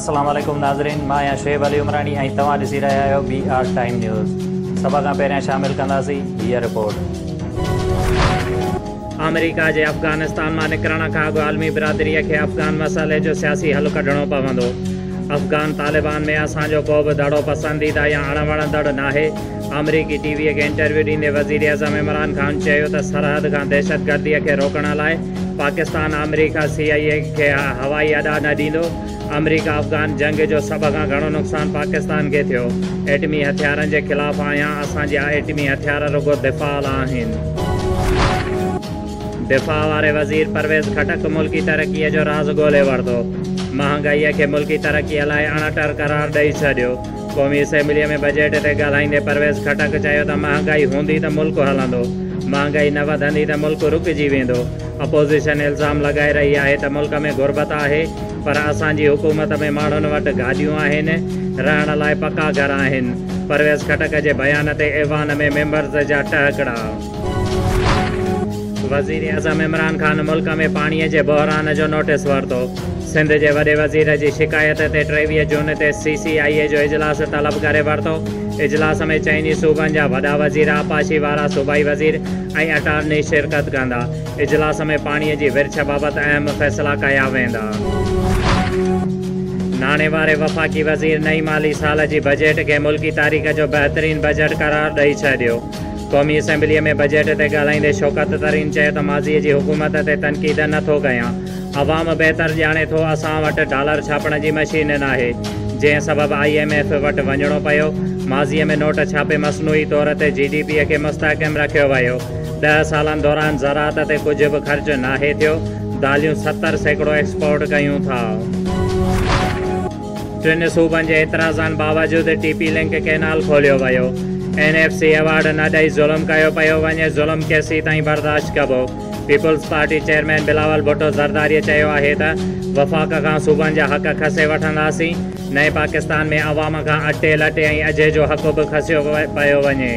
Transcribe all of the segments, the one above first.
अस्सलाम वालेकुम नाज़रीन, मां आहियां शुएब अली उमरानी ऐं तव्हां ॾिसी रहिया आहियो BR टाइम न्यूज़। सभ खां पहिरियां शामिल कंदासीं हीअ रिपोर्ट। अमेरिका जे अफ़गानिस्तान मां निकिरण खां अॻु आलमी बिरादरीअ खे अफ़गान मसइले जो सियासी हल कढणो पवंदो। अफ़गान तालिबान में असांजो को बि ॾाढो पसंदीदा या अणवणंदड़ नाहे। अमरीकी टीवीअ खे इंटरव्यू ॾींदे वज़ीर अज़म इमरान ख़ान चयो त सरहद खां दहशतगर्दीअ खे रोकण लाइ पाकिस्तान अमरीका CIA खे हवाई अॾा न ॾींदो। अमरीका अफ़गान जंग जो सभ खां घणो नुक़सानु पाकिस्तान खे थियो। एटमी हथियारनि जे ख़िलाफ़ु आहियां, असांजा एटमी हथियार रुगो दिफ़ा आहिनि। दिफ़ा वारे वज़ीर परवेज़ खटक मुल्की तरक़ीअ जो राज़ ॻोल्हे वरितो। महांगाईअ खे मुल्की तरक़ीअ लाइ अणटर करार ॾेई छॾियो। क़ौमी असेंबलीअ में बजट ते ॻाल्हाईंदे परवेज़ खटक चयो त महांगाई हूंदी त मुल्क हलंदो, महांगाई न वधंदी त मुल्क रुकिजी वेंदो। अपोज़िशन इल्ज़ाम लॻाए रही आहे त मुल्क में गुरबत आहे, पर असांजी हुकूमत में माण्हुनि वटि गाॾियूं आहिनि, रहण लाइ पका घर आहिनि। परवेज़ खटक जे बयान ते ऐवान में मेंबर्स जा टहकड़ा। वज़ीर अज़म इमरान ख़ान मुल्क में पाणीअ जे बहिरान जो नोटिस वरितो। सिंध जे वॾे वज़ीर जी शिकायत ते 23 जून ते CCIA जो इजलास तलब करे वरितो। इजलास में चइनी सूबनि जा वॾा वज़ीर, आपाशी वारा सूबाई वज़ीर ऐं अटार्नी शिरकत कंदा। इजलास में पाणीअ जी विरछ बाबति अहम फ़ैसिला कया वेंदा। नाणे वारे वफ़ाक़ी वज़ीर नई माली साल जी बजट खे मुल्की तारीख़ जो बहितरीन बजट करार ॾेई छॾियो। क़ौमी असेंबलीअ में बजट ते ॻाल्हाईंदे शौकत तरीन चयो त माज़ीअ जी हुकूमत ते तनक़ीद नथो कयां। अवाम बहितर ॼाणे थो असां वटि डॉलर छापण जी मशीन नाहे, जंहिं सबबु IMF वटि वञिणो पियो। माज़ीअ में नोट छापे मसनूई तौर ते GDP खे मुस्तहकम रखियो वियो। 10 सालनि दौरान ज़राअत ते कुझु बि ख़र्च नाहे थियो। दालियूं 70% एक्सपोर्ट कयूं था। 3 सूबनि जे एतिराज़नि बावजूदि TP लिंक कैनाल खोलियो वियो। NFC अवार्ड न ॾेई ज़ुल्म कयो पियो वञे, ज़ुल्म केसी ताईं बर्दाश्त कबो। Peoples party chairman Bilawal Bhutto ज़रदारीअ चयो आहे त वफ़ाक़ खां सूबनि जा हक़ खसे वठंदासीं। नए पाकिस्तान में अवाम खां अटे लटे ऐं अजे जो हक़ बि खसियो पियो वञे।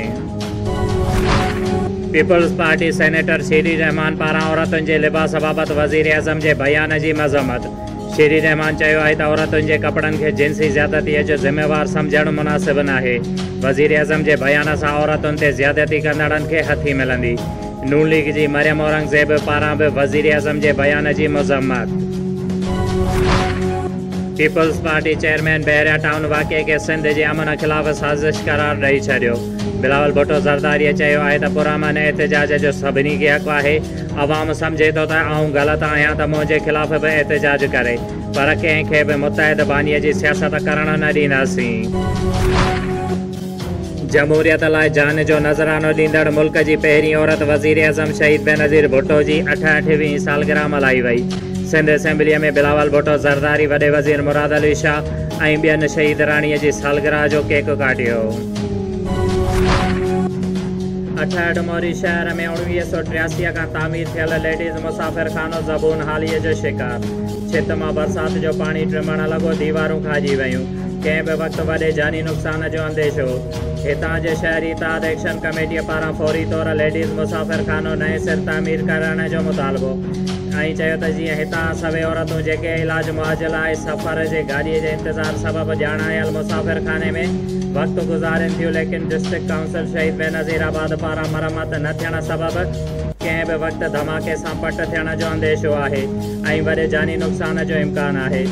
पीपल्स पार्टी सेनेटर शीरी रहमान पारां औरतुनि जे लिबास बाबति वज़ीर अज़म जे बयान जी मज़म्मत। शीरी रहमान चयो आहे त औरतुनि जे कपड़नि खे जिन्सी ज़्यादतीअ जो ज़िम्मेवार सम्झणु मुनासिब नाहे। वज़ीर अज़म जे बयान सां औरतुनि ते ज़्यादती कंदड़नि खे हथी मिलंदी। नून लीग जी मरियम औरंगज़ेब पारां बि वज़ीर अज़म जे बयान जी मज़म्मत। पीपल्स पार्टी चेयरमैन बहरिया टाउन वाक़िए खे सिंध जे अमन ख़िलाफ़ साज़िश करार ॾेई छॾियो। बिलावल भुट्टो ज़रदारीअ चयो आहे त पुरअमन एहतजाज जो सभिनी खे हक़ आहे। अवाम सम्झे थो त आऊं ग़लति आहियां त मुंहिंजे ख़िलाफ़ बि एहतजाज करे, पर कंहिंखे बि मुतहद बानीअ जी सियासत करण न ॾींदासीं। जमहूरियत लाइ जान जो नज़रानो ॾींदड़ मुल्क जी पहिरीं औरत वज़ीर अज़म शहीद बेनज़ीर भुट्टो जी 88वीं सालगिरह मल्हाई वई। सिंध असेंबलीअ में बिलावल भुट्टो ज़रदारी, वॾे वज़ीर मुराद अली शाह ऐं ॿियनि शहीद राणीअ जी सालगिरह जो केक काटियो। अठहठ मोरी शहर में 1983 खां तामीर थियल लेडीज़ मुसाफ़िर खानो ज़बून हालीअ जो शिकार। छित मां बरसाति जो पाणी टिमण लॻो, दीवारूं खाइजी वयूं। कंहिं बि वक़्तु वॾे जानी नुक़सान जो अंदेशो। हितां जे शहरी इताद एक्शन कमेटीअ पारां फौरी तौर लेडीज़ मुसाफ़िर खानो नए सिर तामीर करण जो मुतालबो ऐं चयो त जीअं हितां सभई औरतूं जेके इलाज मुआजिल ऐं सफ़र जे गाॾीअ जे इंतज़ार सबबु ॼाणायल मुसाफ़िर खाने में वक़्तु गुज़ारनि थियूं, लेकिन डिस्ट्रिक्ट काउंसिल शहीद बेनज़ीराबाद पारां मरम्मत न थियण सबबु कंहिं बि वक़्तु धमाके सां पट थियण जो अंदेशो आहे ऐं वॾे जानी नुक़सान जो इम्कान आहे।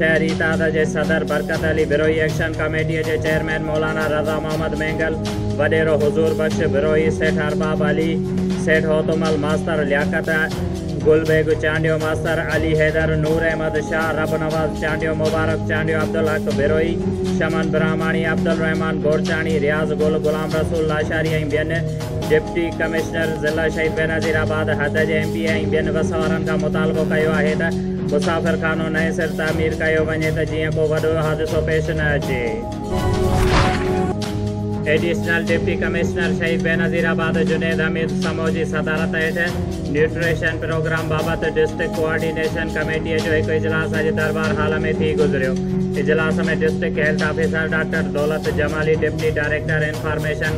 शहरी इताद जे सदर बरकत अली, बिरोही एक्शन कमेटीअ जे चेयरमैन मौलाना रज़ा मोहम्मद मेंगल, वॾेरो हुज़ूर बख्श बिरोही, सेठ अरबाब अली, सेठ होतुमल मास्तर लियाकत, गुलबेग चांडियो मास्तर, अली हैदर, नूर अहमद शाह, रब नवाज़ चांडियो, मुबारक चांडियो, अब्दुल हक बिरोही, शमन ब्राह्मणी, अब्दुल रहमान गोरचाणी, रियाज़ गुल, गुलाम रसूल लाशारी ऐं ॿियनि डिप्टी कमिश्नर ज़िला शहीद बेनज़ीराबाद हद जे MP ऐं ॿियनि वसवारनि खां मुतालबो कयो आहे त मुसाफ़िर खानो नए सिर तामीर कयो वञे त जीअं को वॾो हादिसो पेश न अचे। एडिशनल डिप्टी कमिश्नर शहीद बेनज़ीराबाद जुनेद हमीद समो जी सदारत हेठि न्यूट्रिशन प्रोग्राम बाबति डिस्ट्रिक्ट कोऑर्डिनेशन कमेटीअ जो हिकु इजलास अॼु दरबार हाल में थी गुज़रियो। इजलास में डिस्ट्रिक्ट हेल्थ ऑफिसर डॉक्टर दौलत जमाली, डिप्टी डायरेक्टर इंफॉर्मेशन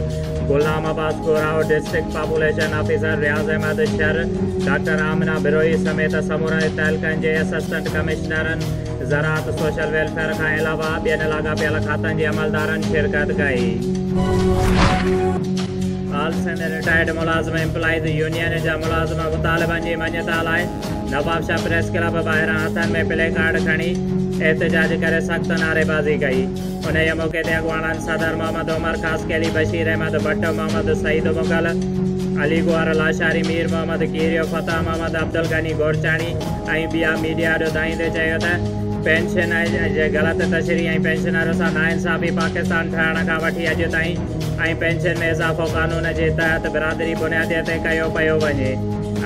गुलाम अब्बास गोराव, डिस्ट्रिक्ट पॉपुलेशन ऑफिसर रियाज़ अहमद शर, डॉक्टर आमिना बिरोही समेत समूरा तहलकनि जे असिस्टेंट कमिश्नरनि ज़राअत सोशल वेलफेयर खां अलावा ॿियनि लाॻापियल खातनि जे अमलदारनि शिरकत कई। ऑल सिंध रिटायर्ड मुलाज़िम एम्प्लॉइज़ यूनियन जा मुलाज़िम मुतालिबनि जी मञता लाइ नवाबशाह प्रेस क्लब ॿाहिरां हथनि में प्ले कार्ड खणी एहतजाज करे सख़्त नारेबाज़ी कई। उन मौक़े ते अॻवाननि सदर मोहम्मद उमर ख़ासकेली बशीर अहमद भट्ट मोहम्मद सईद मुगल अली गुआर लाशारी मीर मोहम्मद कीरियो फतह मोहम्मद अब्दुल गनी गोरचाणी ऐं ॿिया मीडिया ॿुधाईंदे चयो त पेंशन जे ग़लति तशरीह ऐं पेंशनर सां नाइंसाफ़ी पाकिस्तान ठहण खां वठी अॼु ताईं ऐं पेंशन में इज़ाफ़ो क़ानून जे तहत बिरादरी बुनियाद ते कयो पियो वञे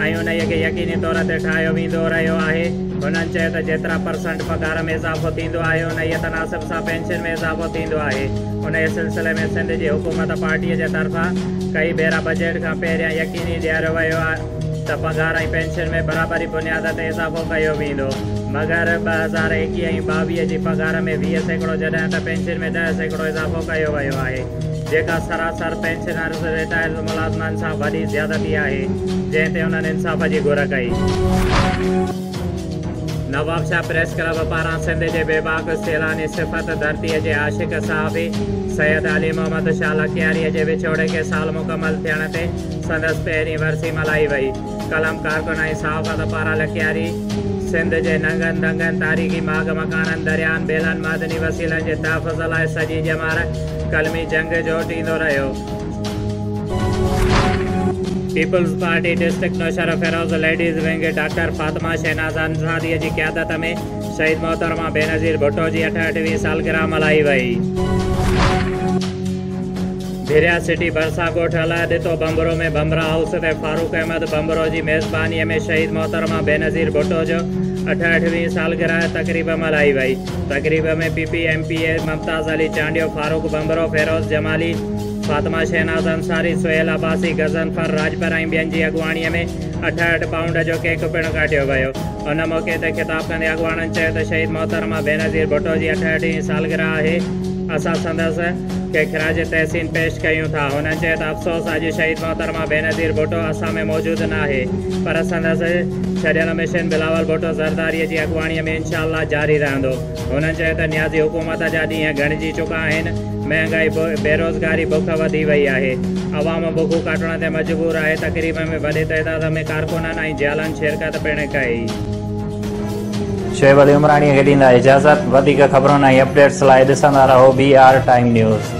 ऐं उन खे यकीनी तौर ते ठाहियो वेंदो रहियो आहे। हुननि चयो त जेतिरा % पघार में इज़ाफ़ो थींदो आहे उन तनासिब सां पेंशन में इज़ाफ़ो थींदो आहे। उन सिलसिले में सिंध जी हुकूमत पार्टीअ जे तरफ़ां कई भेरा बजट खां पहिरियां यकीनी ॾियारियो वियो आहे त पघार ऐं पेंशन में बराबरी बुनियाद ते इज़ाफ़ो कयो वेंदो, मगर 2021 ऐं 22 जी पघार में 20% जॾहिं त पेंशन में 10% इज़ाफ़ो कयो वियो आहे, जेका सरासर पेंशनर्स रिटायर्ड मुलाज़िमनि सां वॾी ज़्यादती आहे, जंहिं ते उन्हनि इंसाफ़ जी घुर कई। नवाबशाह प्रेस क्लब पारां सिंध जे बेबाक सैलानी सिफ़त धरतीअ जे आशिक साहबी सैयद अली मोहम्मद शाह लखियारीअ जे विछोड़े खे साल मुकमल थियण ते संदसि पहिरीं वरसी मल्हाई वई। कलम कारकुन ऐं सहाफ़त पारां लखियारी सिंध जे नंगनि दंगनि तारीख़ी माग मकाननि दरियानि बेलनि मादनी वसीलनि जे तहफ़ुज़ लाइ सॼी ॼमार कलमी जंग जो टींदो रहियो। Peoples party district Naushahro Feroze ladies wing doctor Fatima Shahnaz अंसारीअ जी क़यादत में शहीद मोहतरमा बेनज़ीर भुट्टो जी 68वीं सालगिरह मल्हाई वई। भिरिया सिटी भरसा ॻोठ हलाए ॾिठो बंबरो में बंबरा हाउस ते फारूक अहमद बंबरो जी मेज़बानीअ में शहीद मोहतरमा बेनज़ीर भुट्टो जो 68वीं सालगिरह तक़रीब मल्हाई वई। तक़रीब में PPMPA मुमताज़ अली चांडियो फारूक बंबरो फेरोज़ जमाली फातिमा शहनाज़ अंसारी सुहेल अब्बासी गज़नफर राजपर ऐं ॿियनि जी अॻुवाणीअ में 68 पाउंड जो केक पिणु काटियो वियो। उन मौक़े ते ख़िताब कंदे अॻुवाणनि चयो त शहीद मोहतरमा बेनज़ीर भुट्टो जी 68वीं सालगिरह आहे। असां संदसि खे ख़िराज तहसीन पेश कयूं था। हुननि चयो त अफ़सोस अॼु शहीद मोहतरमा बेनज़ीर भुट्टो असां में मौजूदु न आहे, पर संदसि छॾियल मिशन बिलावल भुट्टो ज़रदारीअ जी अॻुवाणीअ में इंशाअल्लाह जारी रहंदो। हुननि चयो त नियाज़ी हुकूमत जा ॾींहं घणिजी चुका आहिनि, महांगाई बेरोज़गारी बुख वधी वई आहे, अवाम बुखूं काटण ते मजबूर आहे। तक़रीब में वॾे तइदाद में कारकुननि ऐं जालनि शिरकत पिणु कई। शोएब अली उमराणी खे ॾींदा इजाज़त। वधीक ख़बरुनि ऐं अपडेट्स लाइ ॾिसंदा रहो BR टाइम न्यूज़।